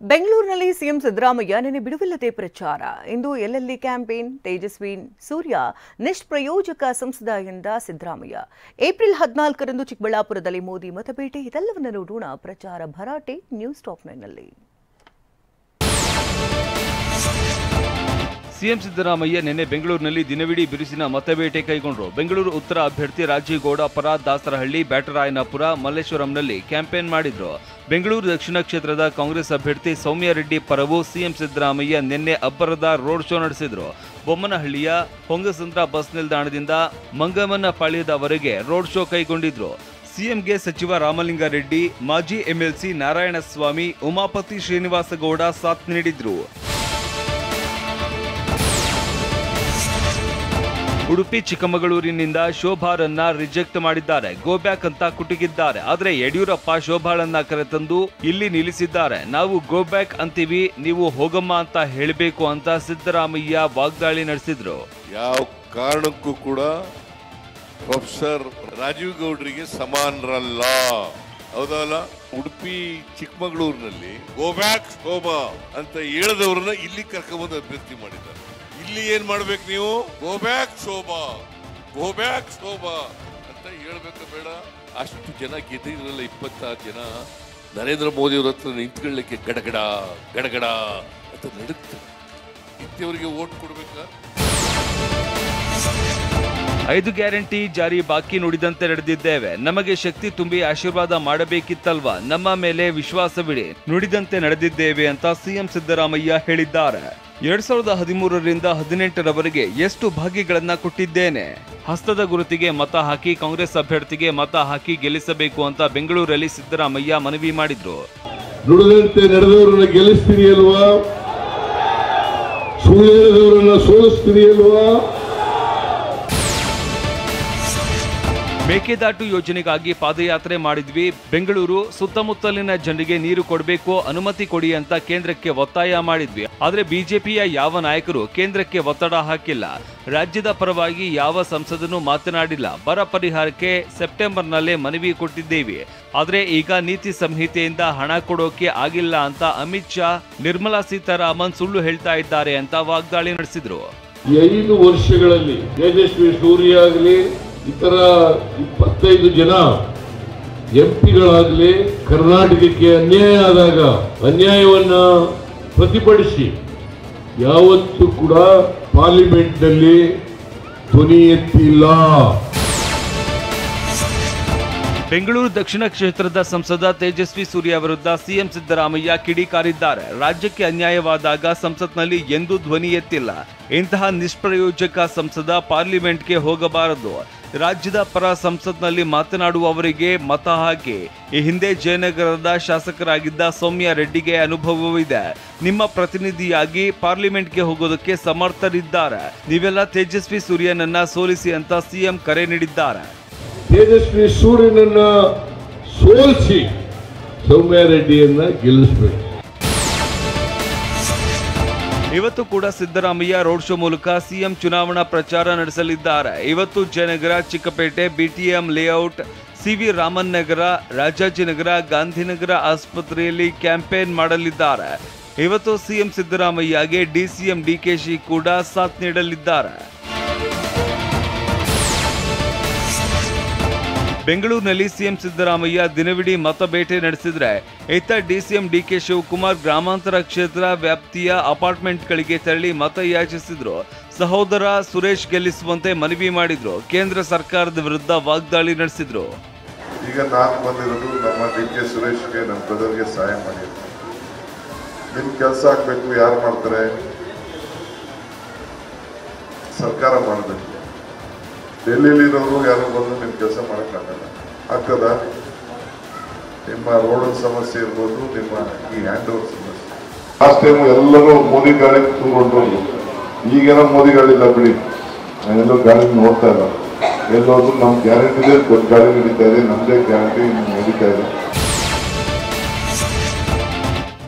ಬೆಂಗಳೂರಿನಲ್ಲಿ ಸಿಎಂ ಸಿದ್ದರಾಮಯ್ಯ ನಿನ್ನೆ ಬಿಡುವಿಲ್ಲದೆ ಪ್ರಚಾರ. ಇಂದು ಎಲ್ಲೆಲ್ಲಿ ಕ್ಯಾಂಪೇನ್, ತೇಜಸ್ವಿ ಸೂರ್ಯ ನಿಷ್ಪ್ರಯೋಜಕ ಸಂಸದ ಎಂದ ಸಿದ್ದರಾಮಯ್ಯ. ಏಪ್ರಿಲ್ 14ರಂದು ಚಿಕ್ಕಬಳ್ಳಾಪುರದಲ್ಲಿ ಮೋದಿ ಮತಬೇಟೆ. ಇದೆಲ್ಲವನ್ನ ನೋಡೋಣ ಪ್ರಚಾರ ಭರಾಟೆ ನ್ಯೂಸ್ ಟಾಪ್ 9ನಲ್ಲಿ. ಸಿಎಂ ಸಿದ್ದರಾಮಯ್ಯ ನಿನ್ನೆ ಬೆಂಗಳೂರಿನಲ್ಲಿ ದಿನವಿಡೀ ಬಿರುಸಿನ ಮತಬೇಟೆ ಕೈಗೊಂಡರು. ಬೆಂಗಳೂರು ಉತ್ತರ ಅಭ್ಯರ್ಥಿ ರಾಜೀಗೌಡ ಪರ ದಾಸರಹಳ್ಳಿ, ಬ್ಯಾಟರಾಯನಪುರ, ಮಲ್ಲೇಶ್ವರಂನಲ್ಲಿ ಕ್ಯಾಂಪೇನ್ ಮಾಡಿದ್ರು. ಬೆಂಗಳೂರು ದಕ್ಷಿಣ ಕ್ಷೇತ್ರದ ಕಾಂಗ್ರೆಸ್ ಅಭ್ಯರ್ಥಿ ಸೌಮ್ಯ ರೆಡ್ಡಿ ಪರವೂ ಸಿಎಂ ಸಿದ್ದರಾಮಯ್ಯ ನಿನ್ನೆ ಅಬ್ಬರದ ರೋಡ್ ಶೋ ನಡೆಸಿದ್ರು. ಬೊಮ್ಮನಹಳ್ಳಿಯ ಹೊಂಗಸಂದ್ರ ಬಸ್ ನಿಲ್ದಾಣದಿಂದ ಮಂಗಮ್ಮನಪಾಳ್ಯದವರೆಗೆ ರೋಡ್ ಶೋ ಕೈಗೊಂಡಿದ್ರು. ಸಿಎಂಗೆ ಸಚಿವ ರಾಮಲಿಂಗಾರೆಡ್ಡಿ, ಮಾಜಿ ಎಂಎಲ್ಸಿ ನಾರಾಯಣಸ್ವಾಮಿ, ಉಮಾಪತಿ ಶ್ರೀನಿವಾಸಗೌಡ ಸಾಥ್ ನೀಡಿದ್ರು. ಉಡುಪಿ ಚಿಕ್ಕಮಗಳೂರಿನಿಂದ ಶೋಭಾರನ್ನ ರಿಜೆಕ್ಟ್ ಮಾಡಿದ್ದಾರೆ. ಗೋ ಬ್ಯಾಕ್ ಅಂತ ಕುಟುಕಿದ್ದಾರೆ. ಆದರೆ ಯಡಿಯೂರಪ್ಪ ಶೋಭಾಳನ್ನ ಕರೆತಂದು ಇಲ್ಲಿ ನಿಲ್ಲಿಸಿದ್ದಾರೆ. ನಾವು ಗೋ ಬ್ಯಾಕ್ ಅಂತೀವಿ, ನೀವು ಹೋಗಮ್ಮ ಅಂತ ಹೇಳಬೇಕು ಅಂತ ಸಿದ್ದರಾಮಯ್ಯ ವಾಗ್ದಾಳಿ ನಡೆಸಿದ್ರು. ಯಾವ ಕಾರಣಕ್ಕೂ ಕೂಡ ಪ್ರೊಫೆಸರ್ ರಾಜೀವ್ ಗೌಡ್ರಿಗೆ ಸಮಾನರಲ್ಲ. ಹೌದಲ್ಲ? ಉಡುಪಿ ಚಿಕ್ಕಮಗಳೂರಿನಲ್ಲಿ ಗೋ ಬ್ಯಾಕ್ ಶೋಭಾ ಅಂತ ಹೇಳಿದವ್ರನ್ನ ಇಲ್ಲಿ ಕರ್ಕೊಂಡ್ಬಂದು ಅಭ್ಯರ್ಥಿ ಮಾಡಿದ್ದಾರೆ. ಇಲ್ಲಿ ಏನ್ ಮಾಡ್ಬೇಕು ನೀವು? Go back Shobha, go back Shobha ಅಂತ ಹೇಳ್ಬೇಕು ಬೇಡ? ಅಷ್ಟು ಜನ ಗೆದ್ದಿದ್ರಲ್ಲ, 26 ಜನ ನರೇಂದ್ರ ಮೋದಿ ಅವ್ರ ಹತ್ರ ನಿಂತ್ಕೊಳ್ಳಿಕ್ಕೆ ಗಡಗಡ ಗಡಗಡ ಅಂತ ನಡುತ್ತೆ. ಇಂಥವ್ರಿಗೆ ಓಟ್ ಕೊಡ್ಬೇಕಾ? 5 ಗ್ಯಾರಂಟಿ ಜಾರಿ ಬಾಕಿ ನುಡಿದಂತೆ ನಡೆದಿದ್ದೇವೆ. ನಮಗೆ ಶಕ್ತಿ ತುಂಬಿ ಆಶೀರ್ವಾದ ಮಾಡಬೇಕಿತ್ತಲ್ವಾ? ನಮ್ಮ ಮೇಲೆ ವಿಶ್ವಾಸವಿಡಿ, ನುಡಿದಂತೆ ನಡೆದಿದ್ದೇವೆ ಅಂತ ಸಿಎಂ ಸಿದ್ದರಾಮಯ್ಯ ಹೇಳಿದ್ದಾರೆ. 2013ರಿಂದ 2018ರವರೆಗೆ ಎಷ್ಟು ಭಾಗ್ಯಗಳನ್ನ ಕೊಟ್ಟಿದ್ದೇನೆ. ಹಸ್ತದ ಗುರುತಿಗೆ ಮತ ಹಾಕಿ ಕಾಂಗ್ರೆಸ್ ಅಭ್ಯರ್ಥಿಗೆ ಮತ ಹಾಕಿ ಗೆಲ್ಲಿಸಬೇಕು ಅಂತ ಬೆಂಗಳೂರಲ್ಲಿ ಸಿದ್ದರಾಮಯ್ಯ ಮನವಿ ಮಾಡಿದ್ರು. ನುಡಿದಂತೆ ನಡೆದವರನ್ನ ಗೆಲ್ಲಿಸ್ತೀರಿ ಅಲ್ವಾ? ಸುಳ್ಳು ಹೇಳಿದವರನ್ನ ಸೋಲಿಸ್ತೀರಿ ಅಲ್ವಾ? ಮೇಕೆದಾಟು ಯೋಜನೆಗಾಗಿ ಪಾದಯಾತ್ರೆ ಮಾಡಿದ್ವಿ. ಬೆಂಗಳೂರು ಸುತ್ತಮುತ್ತಲಿನ ಜನರಿಗೆ ನೀರು ಕೊಡಬೇಕು, ಅನುಮತಿ ಕೊಡಿ ಅಂತ ಕೇಂದ್ರಕ್ಕೆ ಒತ್ತಾಯ ಮಾಡಿದ್ವಿ. ಆದ್ರೆ ಬಿಜೆಪಿಯ ಯಾವ ನಾಯಕರು ಕೇಂದ್ರಕ್ಕೆ ಒತ್ತಡ ಹಾಕಿಲ್ಲ. ರಾಜ್ಯದ ಪರವಾಗಿ ಯಾವ ಸಂಸದನೂ ಮಾತನಾಡಿಲ್ಲ. ಬರ ಪರಿಹಾರಕ್ಕೆ ಸೆಪ್ಟೆಂಬರ್ನಲ್ಲೇ ಮನವಿ ಕೊಟ್ಟಿದ್ದೇವೆ. ಆದ್ರೆ ಈಗ ನೀತಿ ಸಂಹಿತೆಯಿಂದ ಹಣ ಕೊಡೋಕೆ ಆಗಿಲ್ಲ ಅಂತ ಅಮಿತ್ ಶಾ, ನಿರ್ಮಲಾ ಸೀತಾರಾಮನ್ ಸುಳ್ಳು ಹೇಳ್ತಾ ಇದ್ದಾರೆ ಅಂತ ವಾಗ್ದಾಳಿ ನಡೆಸಿದ್ರು. 5 ವರ್ಷಗಳಲ್ಲಿ ತೇಜಸ್ವಿ ಸೂರ್ಯ ಆಗಲಿ, ಇತರ 25 ಜನ ಎಂಪಿಗಳಾಗಲಿ ಕರ್ನಾಟಕಕ್ಕೆ ಅನ್ಯಾಯ ಆದಾಗ ಅನ್ಯಾಯವನ್ನ ಪ್ರತಿಭಟಿಸಿ ಯಾವತ್ತೂ ಕೂಡ ಪಾರ್ಲಿಮೆಂಟ್ನಲ್ಲಿ ಧ್ವನಿ ಎತ್ತಿಲ್ಲ. ಬೆಂಗಳೂರು ದಕ್ಷಿಣ ಕ್ಷೇತ್ರದ ಸಂಸದ ತೇಜಸ್ವಿ ಸೂರ್ಯ ವಿರುದ್ಧ ಸಿಎಂ ಸಿದ್ದರಾಮಯ್ಯ ಕಿಡಿಕಾರಿದ್ದಾರೆ. ರಾಜ್ಯಕ್ಕೆ ಅನ್ಯಾಯವಾದಾಗ ಸಂಸತ್ನಲ್ಲಿ ಎಂದೂ ಧ್ವನಿ ಎತ್ತಿಲ್ಲ. ಇಂತಹ ನಿಷ್ಪ್ರಯೋಜಕ ಸಂಸದ ಪಾರ್ಲಿಮೆಂಟ್ಗೆ ಹೋಗಬಾರದು. ರಾಜ್ಯದ ಪರ ಸಂಸತ್ನಲ್ಲಿ ಮಾತನಾಡುವವರಿಗೆ ಮತ ಹಾಕಿ. ಈ ಹಿಂದೆ ಜಯನಗರದ ಶಾಸಕರಾಗಿದ್ದ ಸೌಮ್ಯ ರೆಡ್ಡಿಗೆ ಅನುಭವವಿದೆ. ನಿಮ್ಮ ಪ್ರತಿನಿಧಿಯಾಗಿ ಪಾರ್ಲಿಮೆಂಟ್ಗೆ ಹೋಗೋದಕ್ಕೆ ಸಮರ್ಥರಿದ್ದಾರೆ. ನೀವೆಲ್ಲ ತೇಜಸ್ವಿ ಸೂರ್ಯನನ್ನ ಸೋಲಿಸಿ ಅಂತ ಸಿಎಂ ಕರೆ ನೀಡಿದ್ದಾರೆ. ತೇಜಸ್ವಿ ಸೂರ್ಯನನ್ನ ಸೋಲಿಸಿ ಸೌಮ್ಯ ರೆಡ್ಡಿಯನ್ನ ಗೆಲ್ಲಿಸಬೇಕು. ಇವತ್ತು ಕೂಡ ಸಿದ್ದರಾಮಯ್ಯ ರೋಡ್ ಶೋ ಮೂಲಕ ಸಿಎಂ ಚುನಾವಣಾ ಪ್ರಚಾರ ನಡೆಸಲಿದ್ದಾರೆ. ಇವತ್ತು ಜಯನಗರ, ಚಿಕ್ಕಪೇಟೆ, ಬಿಟಿಎಂ ಲೇಔಟ್, ಸಿವಿ ರಾಮನ್ ನಗರ, ರಾಜಾಜಿನಗರ, ಗಾಂಧಿನಗರ ಆಸ್ಪತ್ರೆಯಲ್ಲಿ ಕ್ಯಾಂಪೇನ್ ಮಾಡಲಿದ್ದಾರೆ. ಇವತ್ತು ಸಿಎಂ ಸಿದ್ದರಾಮಯ್ಯಗೆ ಡಿಸಿಎಂ ಡಿಕೆಶಿ ಕೂಡ ಸಾಥ್ ನೀಡಲಿದ್ದಾರೆ. ಬೆಂಗಳೂರಿನಲ್ಲಿ ಸಿಎಂ ಸಿದ್ದರಾಮಯ್ಯ ದಿನವಿಡೀ ಮತಬೇಟೆ ನಡೆಸಿದ್ರೆ, ಇತ್ತ ಡಿಸಿಎಂ ಡಿಕೆ ಶಿವಕುಮಾರ್ ಗ್ರಾಮಾಂತರ ಕ್ಷೇತ್ರ ವ್ಯಾಪ್ತಿಯ ಅಪಾರ್ಟ್ಮೆಂಟ್ಗಳಿಗೆ ತೆರಳಿ ಮತ ಯಾಚಿಸಿದ್ರು. ಸಹೋದರ ಸುರೇಶ್ ಗೆಲ್ಲಿಸುವಂತೆ ಮನವಿ ಮಾಡಿದ್ರು. ಕೇಂದ್ರ ಸರ್ಕಾರದ ವಿರುದ್ಧ ವಾಗ್ದಾಳಿ ನಡೆಸಿದ್ರು. ಈಗ ನಾನು ಬಂದಿರೋದು ನಮ್ಮ ಡಿಕೆ ಸುರೇಶ್ಗೆ, ನಮ್ಮ ಬ್ರದರ್ಗೆ ಸಹಾಯ ಮಾಡಿದ್ರು. ನಿಮ್ ಕೆಲಸ ಆಗ್ಬೇಕು. ಯಾರು ಮಾಡ್ತಾರೆ? ಸರ್ಕಾರ ಮಾಡಬೇಕು. ಡೆಲ್ಲಿಲಿರೋರು ಯಾರು ಬಂದು ನಿಮ್ಮ ಕೆಲಸ ಮಾಡೋಕ್ಕಾಗಲ್ಲ. ಆಗ್ತದ? ನಿಮ್ಮ ರೋಡ್ ಸಮಸ್ಯೆ ಇರ್ಬೋದು, ನಿಮ್ಮ ಈ ಹ್ಯಾಂಡ್ ಓವರ್ ಸಮಸ್ಯೆ. ಲಾಸ್ಟ್ ಟೈಮ್ ಎಲ್ಲರೂ ಮೋದಿ ಗಾಳಿ ತುಂಬಿಕೊಂಡ್ರು. ಈಗೇನೋ ಮೋದಿ ಗಾಳಿಲ್ಲ ಬಿಡಿ, ನಾನೆಲ್ಲೋ ಗಾಳಿ ನೋಡ್ತಾ ಇಲ್ಲ. ಎಲ್ಲೋದ್ರು ನಮ್ಮ ಗ್ಯಾರಂಟಿ ದೊಡ್ಡ ಗಾಳಿ ನಡೀತಾ ಇದೆ, ನಮ್ಮದೇ ಗ್ಯಾರಂಟಿ ನಡೀತಾ ಇದೆ.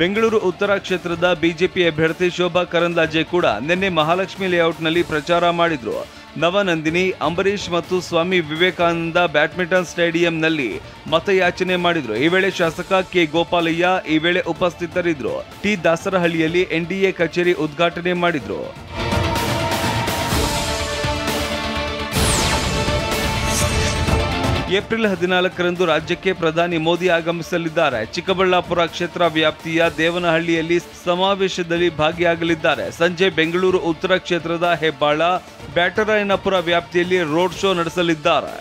ಬೆಂಗಳೂರು ಉತ್ತರ ಕ್ಷೇತ್ರದ ಬಿಜೆಪಿ ಅಭ್ಯರ್ಥಿ ಶೋಭಾ ಕರಂದ್ಲಾಜೆ ಕೂಡ ನಿನ್ನೆ ಮಹಾಲಕ್ಷ್ಮಿ ಲೇಔಟ್ನಲ್ಲಿ ಪ್ರಚಾರ ಮಾಡಿದ್ರು. ನವನಂದಿನಿ, ಅಂಬರೀಶ್ ಮತ್ತು ಸ್ವಾಮಿ ವಿವೇಕಾನಂದ ಬ್ಯಾಡ್ಮಿಂಟನ್ ಸ್ಟೇಡಿಯಂನಲ್ಲಿ ಮತಯಾಚನೆ ಮಾಡಿದ್ರು. ಈ ವೇಳೆ ಶಾಸಕ ಕೆ ಗೋಪಾಲಯ್ಯ ಈ ವೇಳೆ ಉಪಸ್ಥಿತರಿದ್ದರು. ಟಿ ದಾಸರಹಳ್ಳಿಯಲ್ಲಿ ಎನ್ಡಿಎ ಕಚೇರಿ ಉದ್ಘಾಟನೆ ಮಾಡಿದ್ರು. ಏಪ್ರಿಲ್ 14ರಂದು ರಾಜ್ಯಕ್ಕೆ ಪ್ರಧಾನಿ ಮೋದಿ ಆಗಮಿಸಲಿದ್ದಾರೆ. ಚಿಕ್ಕಬಳ್ಳಾಪುರ ಕ್ಷೇತ್ರ ವ್ಯಾಪ್ತಿಯ ದೇವನಹಳ್ಳಿಯಲ್ಲಿ ಸಮಾವೇಶದಲ್ಲಿ ಭಾಗಿಯಾಗಲಿದ್ದಾರೆ. ಸಂಜೆ ಬೆಂಗಳೂರು ಉತ್ತರ ಕ್ಷೇತ್ರದ ಹೆಬ್ಬಾಳ, ಬ್ಯಾಟರಾಯನಪುರ ವ್ಯಾಪ್ತಿಯಲ್ಲಿ ರೋಡ್ ಶೋ ನಡೆಸಲಿದ್ದಾರೆ.